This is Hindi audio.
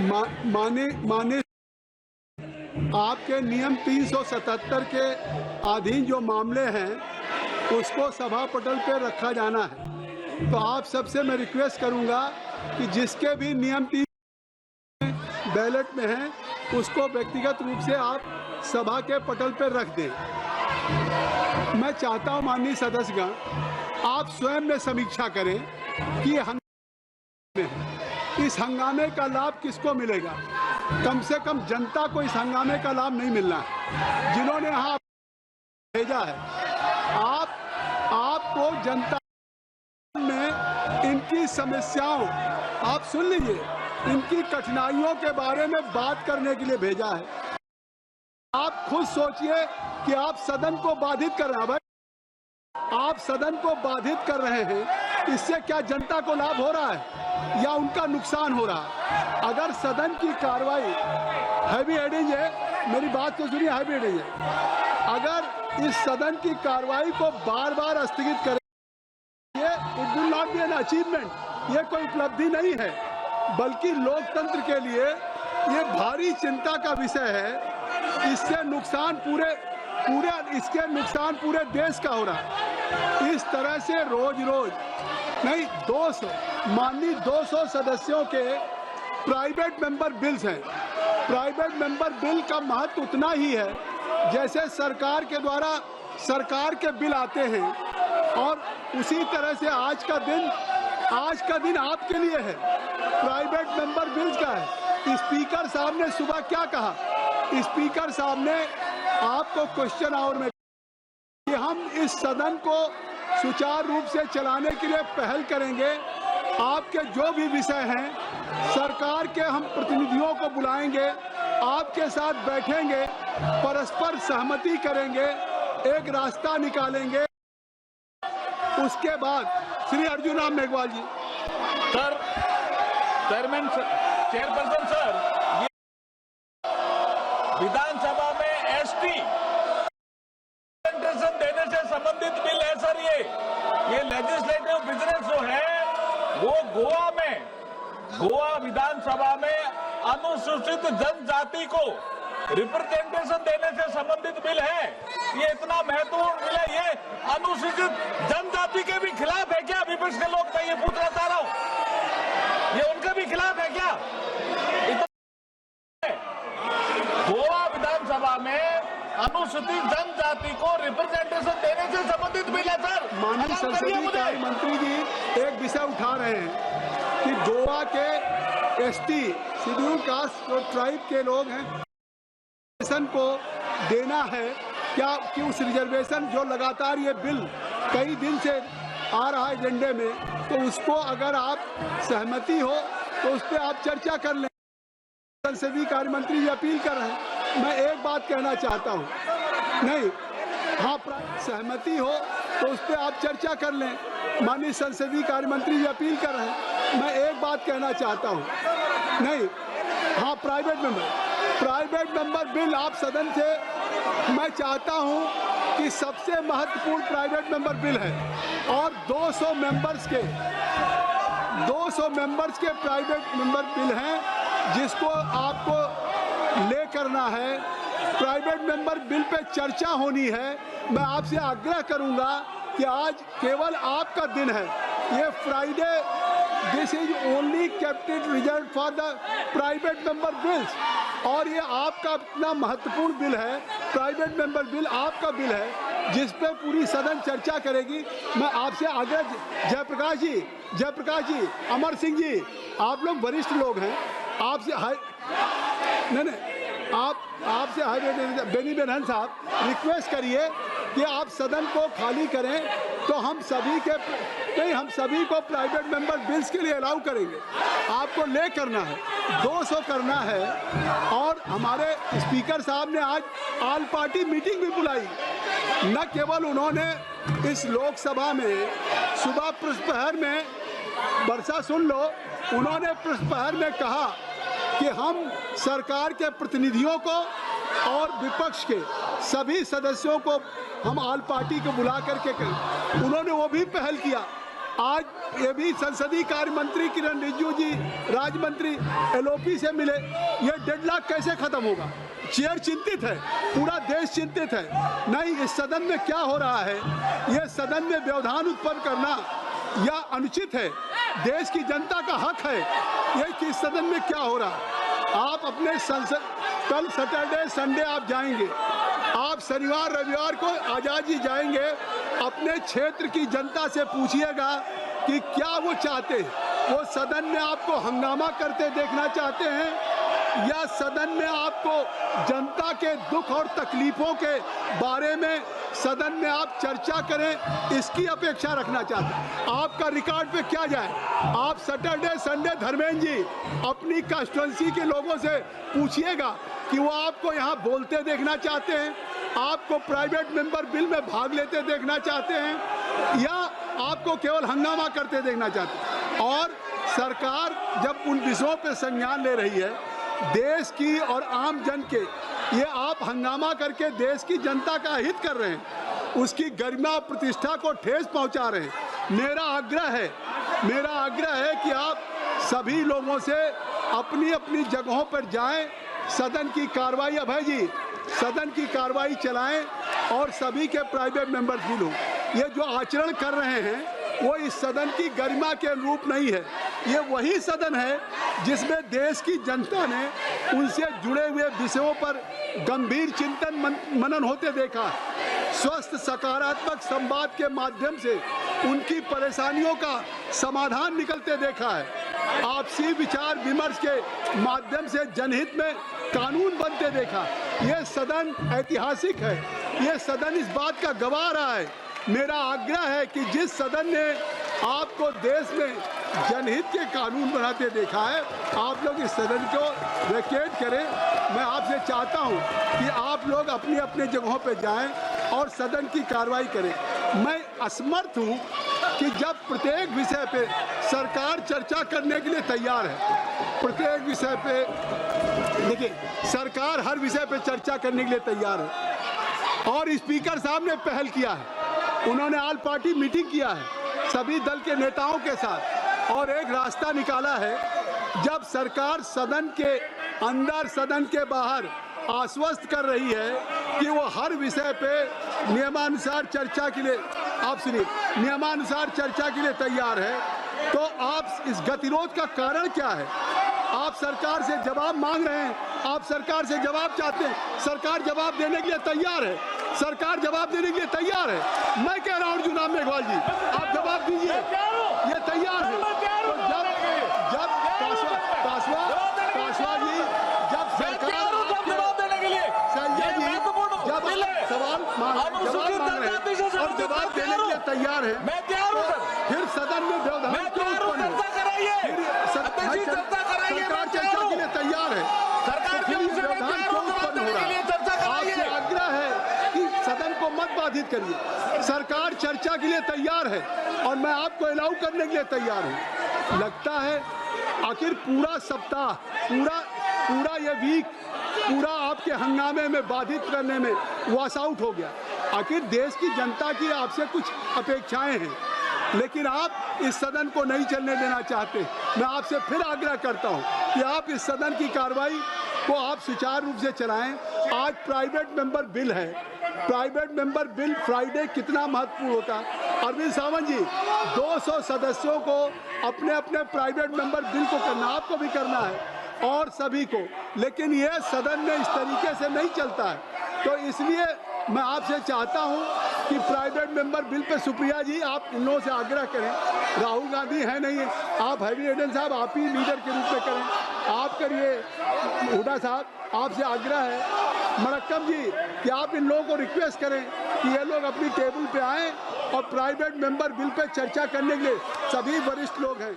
माने आपके नियम 377 के अधीन जो मामले हैं उसको सभा पटल पे रखा जाना है। तो आप सबसे मैं रिक्वेस्ट करूंगा कि जिसके भी नियम 3 बैलेट में हैं उसको व्यक्तिगत रूप से आप सभा के पटल पर रख दें। मैं चाहता हूं माननीय सदस्यगण आप स्वयं में समीक्षा करें कि इस हंगामे का लाभ किसको मिलेगा। कम से कम जनता को इस हंगामे का लाभ नहीं मिलना है। जिन्होंने यहाँ भेजा है आपको जनता में इनकी समस्याओं आप सुन लीजिए, इनकी कठिनाइयों के बारे में बात करने के लिए भेजा है। आप खुद सोचिए कि आप सदन को बाधित कर रहे हैं। भाई आप सदन को बाधित कर रहे हैं, इससे क्या जनता को लाभ हो रहा है या उनका नुकसान हो रहा है। अगर सदन की कार्रवाई हैवी हेडिंग है, मेरी बात को सुनिए, हैवी हेडिंग है, अगर इस सदन की कार्रवाई को बार बार स्थगित करें, ये it will not be an achievement, ये कोई उपलब्धि नहीं है, बल्कि लोकतंत्र के लिए ये भारी चिंता का विषय है। इससे नुकसान इसके नुकसान पूरे देश का हो रहा है। इस तरह से रोज नहीं 200 माननीय 200 सदस्यों के प्राइवेट मेंबर बिल्स हैं। प्राइवेट मेंबर बिल का महत्व उतना ही है जैसे सरकार के द्वारा सरकार के बिल आते हैं, और उसी तरह से आज का दिन आपके लिए है, प्राइवेट मेंबर बिल्स का है। स्पीकर साहब ने सुबह क्या कहा, स्पीकर साहब ने आपको क्वेश्चन आवर में कि हम इस सदन को सुचारू रूप से चलाने के लिए पहल करेंगे। आपके जो भी विषय हैं सरकार के हम प्रतिनिधियों को बुलाएंगे, आपके साथ बैठेंगे, परस्पर सहमति करेंगे, एक रास्ता निकालेंगे। उसके बाद श्री अर्जुन राम मेघवाल जी। सर, चेयरपर्सन सर, विधानसभा में एसटी देने से संबंधित बिल है सर। ये लेजिस्लेटिव बिजनेस जो है वो गोवा विधानसभा में अनुसूचित जनजाति को रिप्रेजेंटेशन देने से संबंधित बिल है। ये इतना महत्वपूर्ण बिल है, ये अनुसूचित जनजाति के भी खिलाफ है क्या विपक्ष के लोग? मैं ये पूछना चाह रहा हूं, ये उनके भी खिलाफ है क्या? गोवा विधानसभा में अनुसूचित जनजाति को रिप्रेजेंटेशन देने से संबंधित बिल है सर। माननीय संसदीय कार्य मंत्री जी एक विषय उठा रहे हैं कि गोवा के एसटी शेड्यूल कास्ट और ट्राइब के लोग हैं, रिजर्वेशन को देना है क्या, कि उस रिजर्वेशन जो लगातार ये बिल कई दिन से आ रहा है एजेंडे में, तो उसको अगर आप सहमति हो तो उस पर आप चर्चा कर लें। संसदीय कार्य मंत्री जी अपील कर रहे हैं। मैं एक बात कहना चाहता हूं, नहीं हाँ सहमति हो तो उस पर आप चर्चा कर लें। माननीय संसदीय कार्य मंत्री जी अपील कर रहे हैं। मैं एक बात कहना चाहता हूं, नहीं हाँ प्राइवेट मेंबर बिल आप सदन से, मैं चाहता हूं कि सबसे महत्वपूर्ण प्राइवेट मेंबर बिल है और 200 मेंबर्स के प्राइवेट मेंबर बिल हैं जिसको आपको ले करना है। प्राइवेट मेंबर बिल पे चर्चा होनी है। मैं आपसे आग्रह करूंगा कि आज केवल आपका दिन है, ये Friday, this is only kept reserve for the private member bills, और ये आपका इतना महत्वपूर्ण बिल है, प्राइवेट मेंबर बिल आपका बिल है जिस पे पूरी सदन चर्चा करेगी। मैं आपसे आग्रह, जयप्रकाश जी, अमर सिंह जी, आप लोग वरिष्ठ लोग हैं, आपसे आपसे बेनी बेनहन साहब रिक्वेस्ट करिए कि आप सदन को खाली करें, तो हम सभी को प्राइवेट मेंबर बिल्स के लिए अलाउ करेंगे। आपको ले करना है, 200 करना है, और हमारे स्पीकर साहब ने आज ऑल पार्टी मीटिंग भी बुलाई। न केवल उन्होंने इस लोकसभा में सुबह प्रश्नप्रहर में, वर्षा सुन लो, उन्होंने प्रश्नप्रहर में कहा कि हम सरकार के प्रतिनिधियों को और विपक्ष के सभी सदस्यों को हम ऑल पार्टी को बुला करके करें। उन्होंने वो भी पहल किया आज ये भी संसदीय कार्य मंत्री किरण रिजिजू जी, राज्य मंत्री एलओपी से मिले। ये डेडलॉक कैसे खत्म होगा? चेयर चिंतित है, पूरा देश चिंतित है। नहीं, इस सदन में क्या हो रहा है? ये सदन में व्यवधान उत्पन्न करना या अनुचित है। देश की जनता का हक है ये कि इस सदन में क्या हो रहा है। आप अपने संसद कल सैटरडे संडे आप जाएंगे, आप शनिवार रविवार को आजाद जी जाएंगे, अपने क्षेत्र की जनता से पूछिएगा कि क्या वो चाहते हैं। वो सदन में आपको हंगामा करते देखना चाहते हैं या सदन में आपको जनता के दुख और तकलीफों के बारे में सदन में आप चर्चा करें, इसकी अपेक्षा रखना चाहते हैं। आपका रिकॉर्ड पे क्या जाए? आप सैटरडे संडे धर्मेंद्र जी अपनी कंस्टिट्यूंसी के लोगों से पूछिएगा कि वो आपको यहाँ बोलते देखना चाहते हैं, आपको प्राइवेट मेंबर बिल में भाग लेते देखना चाहते हैं या आपको केवल हंगामा करते देखना चाहते हैं। और सरकार जब उन विषयों पर संज्ञान ले रही है देश की और आम जन के, ये आप हंगामा करके देश की जनता का हित कर रहे हैं, उसकी गरिमा और प्रतिष्ठा को ठेस पहुंचा रहे हैं। मेरा आग्रह है कि आप सभी लोगों से अपनी अपनी जगहों पर जाएं, सदन की कार्रवाई, अभय जी सदन की कार्रवाई चलाएं और सभी के प्राइवेट मेंबर्स भी लोग ये जो आचरण कर रहे हैं वो इस सदन की गरिमा के अनुरूप नहीं है। ये वही सदन है जिसमें देश की जनता ने उनसे जुड़े हुए विषयों पर गंभीर चिंतन मनन होते देखा, स्वस्थ सकारात्मक संवाद के माध्यम से उनकी परेशानियों का समाधान निकलते देखा है, आपसी विचार विमर्श के माध्यम से जनहित में कानून बनते देखा। ये सदन ऐतिहासिक है, ये सदन इस बात का गवाह रहा है। मेरा आग्रह है कि जिस सदन ने आपको देश में जनहित के कानून बनाते देखा है, आप लोग इस सदन को वैकेट करें। मैं आपसे चाहता हूं कि आप लोग अपनी अपनी जगहों पर जाएं और सदन की कार्रवाई करें। मैं असमर्थ हूं कि जब प्रत्येक विषय पे सरकार चर्चा करने के लिए तैयार है, प्रत्येक विषय पे देखिए सरकार हर विषय पे चर्चा करने के लिए तैयार है और स्पीकर साहब ने पहल किया है, उन्होंने ऑल पार्टी मीटिंग किया है सभी दल के नेताओं के साथ और एक रास्ता निकाला है। जब सरकार सदन के अंदर सदन के बाहर आश्वस्त कर रही है कि वो हर विषय पे नियमानुसार चर्चा के लिए, आप सुनिए, नियमानुसार चर्चा के लिए तैयार है, तो आप इस गतिरोध का कारण क्या है? आप सरकार से जवाब मांग रहे हैं, आप सरकार से जवाब चाहते हैं, सरकार जवाब देने के लिए तैयार है, सरकार जवाब देने के लिए तैयार है। मैं कह रहा हूं अर्जुन राम मेघवाल जी, आप जवाब दीजिए, ये तैयार है। तो जब काशवा जी, जब सरकार जवाब देने के लिए संजय जी जब सवाल जवाब मांग रहे हैं और जवाब देने के लिए तैयार है, मैं तैयार हूं सर। फिर सदन में व्यवधान क्यों उत्पन्न हो? सरकार चर्चा के लिए तैयार है, सरकार फिर ये व्यवधान क्यों उत्पन्न हो रहा है? आपसे आग्रह है कि सदन को मत बाधित करिए। सरकार चर्चा के लिए तैयार है और मैं आपको अलाउ करने के लिए तैयार हूँ। लगता है आखिर पूरा सप्ताह, पूरा ये वीक पूरा आपके हंगामे में बाधित करने में वॉश आउट हो गया। आखिर देश की जनता की आपसे कुछ अपेक्षाएं हैं, लेकिन आप इस सदन को नहीं चलने देना चाहते। मैं आपसे फिर आग्रह करता हूं कि आप इस सदन की कार्रवाई को आप सुचारू रूप से चलाएं। आज प्राइवेट मेंबर बिल है, प्राइवेट मेंबर बिल फ्राइडे कितना महत्वपूर्ण होता है। अरविंद सावंत जी, 200 सदस्यों को अपने अपने प्राइवेट मेंबर बिल को करना, आपको भी करना है और सभी को, लेकिन यह सदन में इस तरीके से नहीं चलता है। तो इसलिए मैं आपसे चाहता हूं कि private member bill pay Supriya जी आप इन लोगों से आग्रह करें, राहुल गांधी है नहीं, आप हैवी एडेन साहब आप ही लीडर के रूप में करें, आप करिए, हुड्डा साहब आपसे आग्रह है, मरक्कम जी कि आप इन लोगों को रिक्वेस्ट करें कि ये लोग अपनी टेबल पे आएँ और प्राइवेट मेंबर बिल पे चर्चा करने के लिए सभी वरिष्ठ लोग हैं।